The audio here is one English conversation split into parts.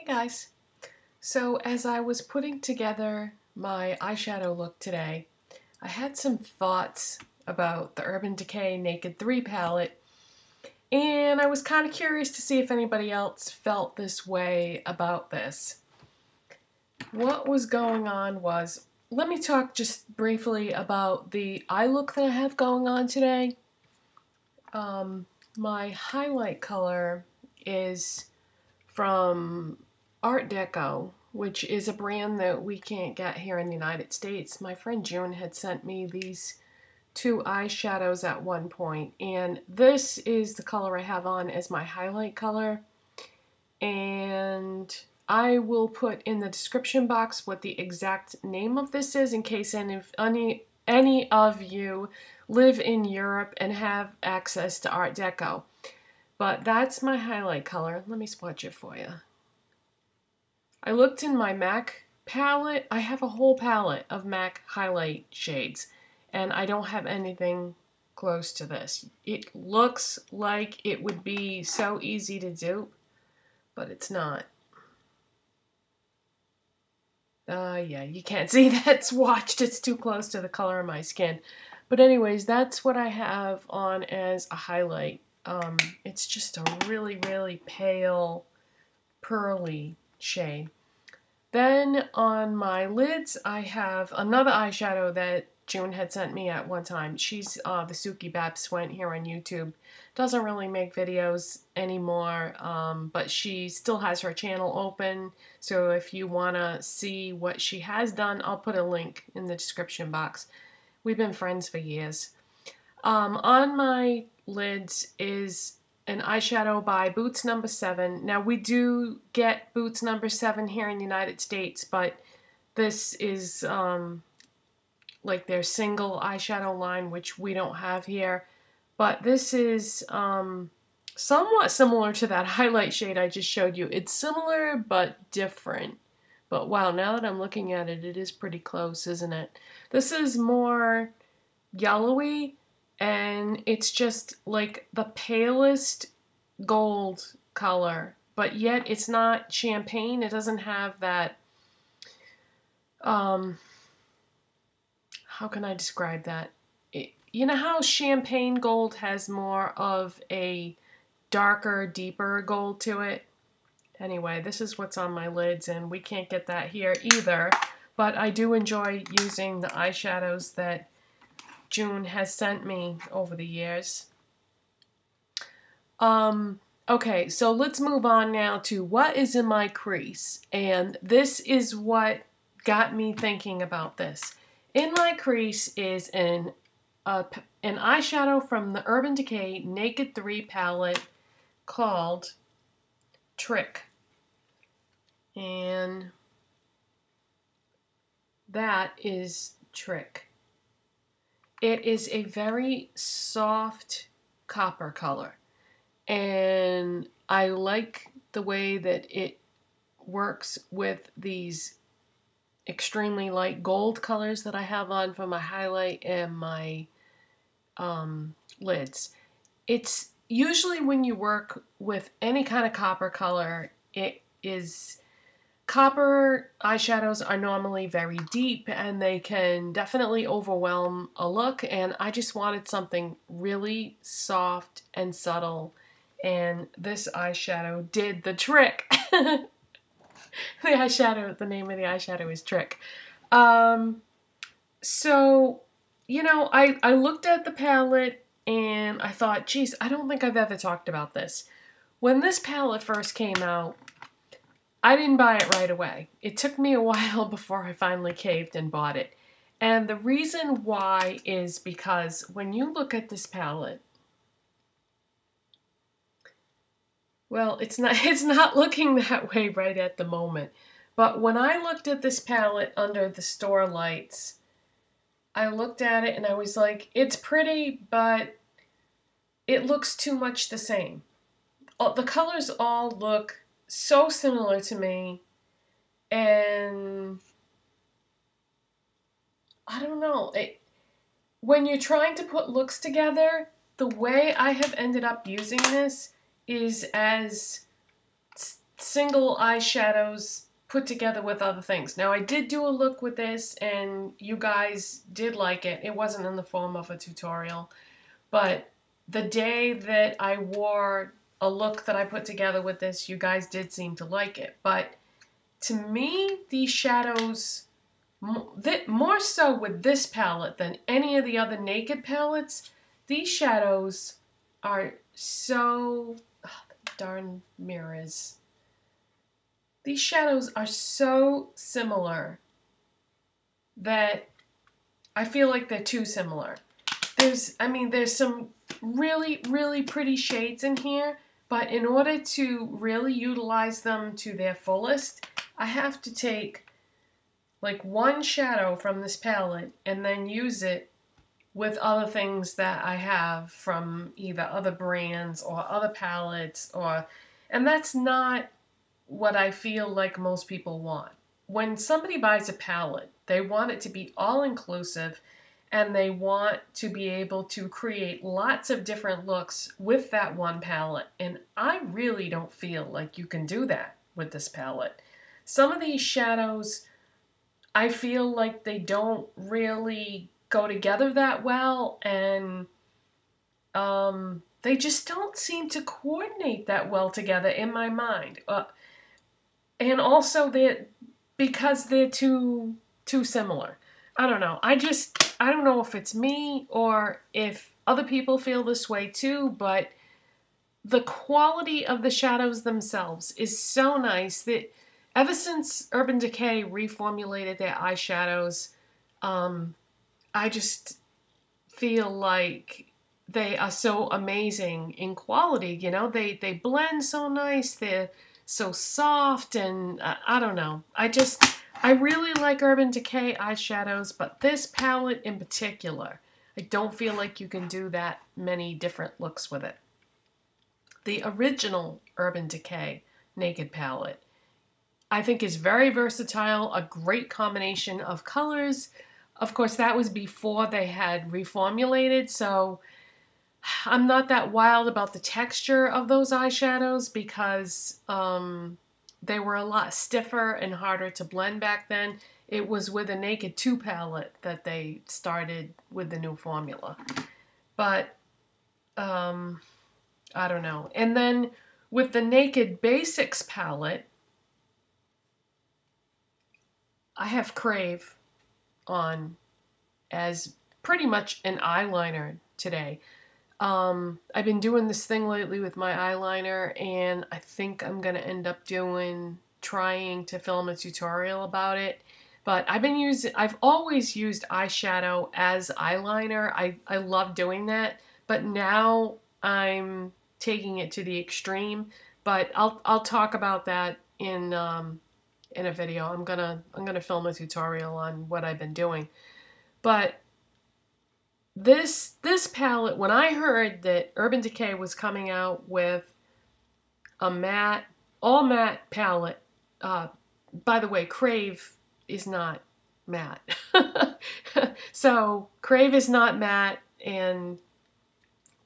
Guys, so as I was putting together my eyeshadow look today, I had some thoughts about the Urban Decay Naked 3 palette, and I was kind of curious to see if anybody else felt this way about this. What was going on was, let me talk just briefly about the eye look that I have going on today. My highlight color is from Artdeco, which is a brand that we can't get here in the United States. My friend June had sent me these two eyeshadows at one point, and this is the color I have on as my highlight color. And I will put in the description box what the exact name of this is in case any of you live in Europe and have access to Artdeco. But that's my highlight color. Let me swatch it for you. I looked in my MAC palette. I have a whole palette of MAC highlight shades, and I don't have anything close to this. It looks like it would be so easy to dupe, but it's not. Yeah, you can't see that swatched. It's too close to the color of my skin. But anyways, that's what I have on as a highlight. It's just a really, really pale, pearly shade. Then on my lids, I have another eyeshadow that June had sent me at one time. She's the Suki Babswent here on YouTube. Doesn't really make videos anymore, but she still has her channel open. So if you want to see what she has done, I'll put a link in the description box. We've been friends for years. On my lids is an eyeshadow by Boots No. 7. Now we do get Boots No. 7 here in the United States, but this is like their single eyeshadow line, which we don't have here. But this is somewhat similar to that highlight shade I just showed you. It's similar but different. But wow, now that I'm looking at it, it is pretty close, isn't it? This is more yellowy, and it's just like the palest gold color, but yet it's not champagne. It doesn't have that, how can I describe that? You know how champagne gold has more of a darker, deeper gold to it? Anyway, this is what's on my lids, and we can't get that here either, but I do enjoy using the eyeshadows that June has sent me over the years. Okay, so let's move on now to what is in my crease, and this is what got me thinking about this. In my crease is an eyeshadow from the Urban Decay Naked 3 palette called Trick, and that is Trick. It is a very soft copper color, and I like the way that it works with these extremely light gold colors that I have on for my highlight and my lids. It's usually when you work with any kind of copper color, copper eyeshadows are normally very deep, and they can definitely overwhelm a look, and I just wanted something really soft and subtle, and this eyeshadow did the trick. The name of the eyeshadow is Trick. So, you know, I looked at the palette and I thought, geez, I don't think I've ever talked about this. When this palette first came out, I didn't buy it right away. It took me a while before I finally caved and bought it. And the reason why is because when you look at this palette, well, it's not looking that way right at the moment. But when I looked at this palette under the store lights, I looked at it and I was like, it's pretty, but it looks too much the same. The colors all look so similar to me, and I don't know. When you're trying to put looks together, the way I have ended up using this is as single eyeshadows put together with other things. Now, I did do a look with this, and you guys did like it. It wasn't in the form of a tutorial, but the day that I wore a look that I put together with this, you guys did seem to like it. But to me, these shadows, more so with this palette than any of the other Naked palettes, these shadows are so... Oh, darn mirrors. These shadows are so similar that I feel like they're too similar. There's some really, really pretty shades in here, but in order to really utilize them to their fullest, I have to take like one shadow from this palette and then use it with other things that I have from either other brands or other palettes, and that's not what I feel like most people want. When somebody buys a palette, they want it to be all-inclusive, and they want to be able to create lots of different looks with that one palette, and I really don't feel like you can do that with this palette. Some of these shadows, I feel like they don't really go together that well, and they just don't seem to coordinate that well together in my mind. And also because they're too similar. I don't know. I don't know if it's me or if other people feel this way too, but the quality of the shadows themselves is so nice that ever since Urban Decay reformulated their eyeshadows, I just feel like they are so amazing in quality. You know, they blend so nice. They're so soft, and I don't know. I really like Urban Decay eyeshadows, but this palette in particular, I don't feel like you can do that many different looks with it. The original Urban Decay Naked palette, I think, is very versatile, a great combination of colors. Of course, that was before they had reformulated, so I'm not that wild about the texture of those eyeshadows because they were a lot stiffer and harder to blend back then. It was with a Naked 2 palette that they started with the new formula. But, I don't know. And then with the Naked Basics palette, I have Crave on as pretty much an eyeliner today. I've been doing this thing lately with my eyeliner, and I think I'm going to end up trying to film a tutorial about it. But I've always used eyeshadow as eyeliner. I love doing that, but now I'm taking it to the extreme. But I'll talk about that in a video. I'm gonna film a tutorial on what I've been doing. But this palette, when I heard that Urban Decay was coming out with a all matte palette, by the way, Crave is not matte. So Crave is not matte, and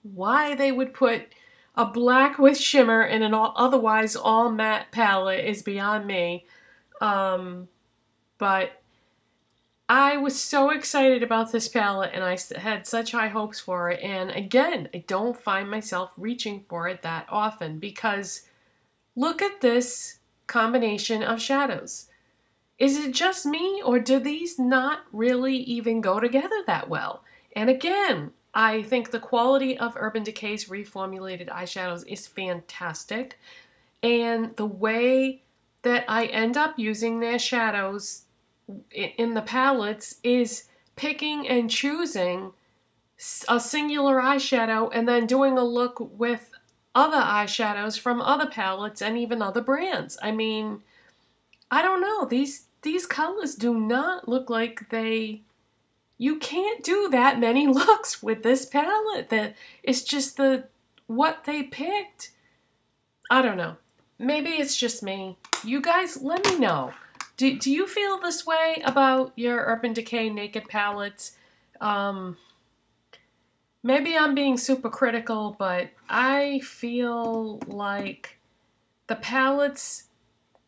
why they would put a black with shimmer in an otherwise all matte palette is beyond me. But I was so excited about this palette, and I had such high hopes for it. And again, I don't find myself reaching for it that often because look at this combination of shadows. Is it just me, or do these not really even go together that well? And again, I think the quality of Urban Decay's reformulated eyeshadows is fantastic. And the way that I end up using their shadows in the palettes is picking and choosing a singular eyeshadow and then doing a look with other eyeshadows from other palettes and even other brands. I mean, I don't know. These colors do not look like you can't do that many looks with this palette. It's just what they picked. I don't know. Maybe it's just me. You guys, let me know. Do you feel this way about your Urban Decay Naked palettes? Maybe I'm being super critical, but I feel like The palettes,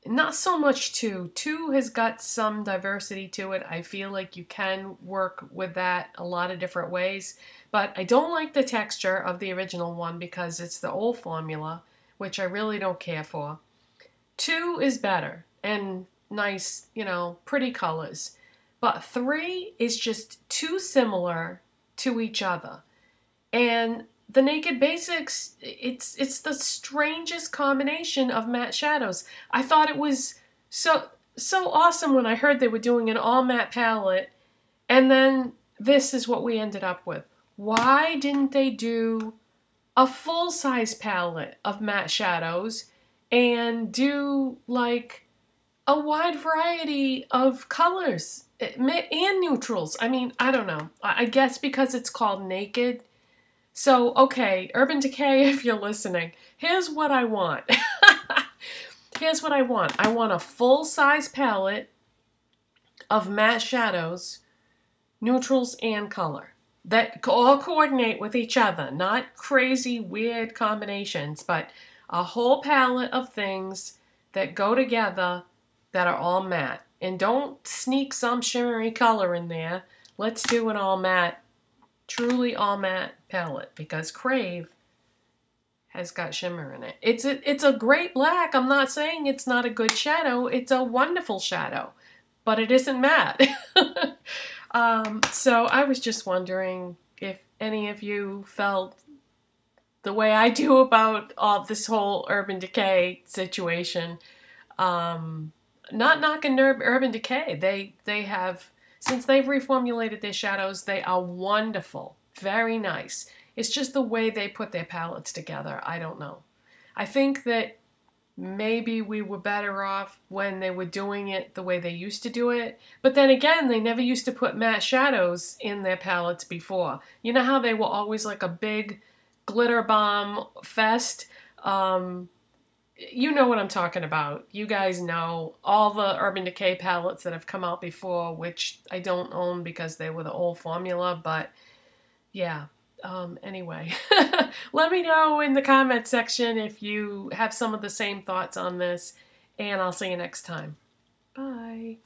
not so much 2. 2 has got some diversity to it. I feel like you can work with that a lot of different ways. But I don't like the texture of the original one because it's the old formula, which I really don't care for. 2 is better and nice, you know, pretty colors. But 3 is just too similar to each other. And the Naked Basics, it's the strangest combination of matte shadows. I thought it was so awesome when I heard they were doing an all matte palette, and then this is what we ended up with. Why didn't they do a full-size palette of matte shadows and do like a wide variety of colors and neutrals? I mean, I don't know. I guess because it's called Naked. So, okay, Urban Decay, if you're listening, here's what I want. Here's what I want. I want a full-size palette of matte shadows, neutrals, and color that all coordinate with each other. Not crazy, weird combinations, but a whole palette of things that go together that are all matte. And don't sneak some shimmery color in there. Let's do an all matte, truly all matte palette, because Crave has got shimmer in it. It's a great black. I'm not saying it's not a good shadow. It's a wonderful shadow, but it isn't matte. So I was just wondering if any of you felt the way I do about all this whole Urban Decay situation. Not knocking Urban Decay. They have, since they've reformulated their shadows, they are wonderful. Very nice. It's just the way they put their palettes together. I don't know. I think that maybe we were better off when they were doing it the way they used to do it. But then again, they never used to put matte shadows in their palettes before. You know how they were always like a big glitter bomb fest? You know what I'm talking about. You guys know all the Urban Decay palettes that have come out before, which I don't own because they were the old formula, but yeah. Anyway, let me know in the comment section if you have some of the same thoughts on this, and I'll see you next time. Bye.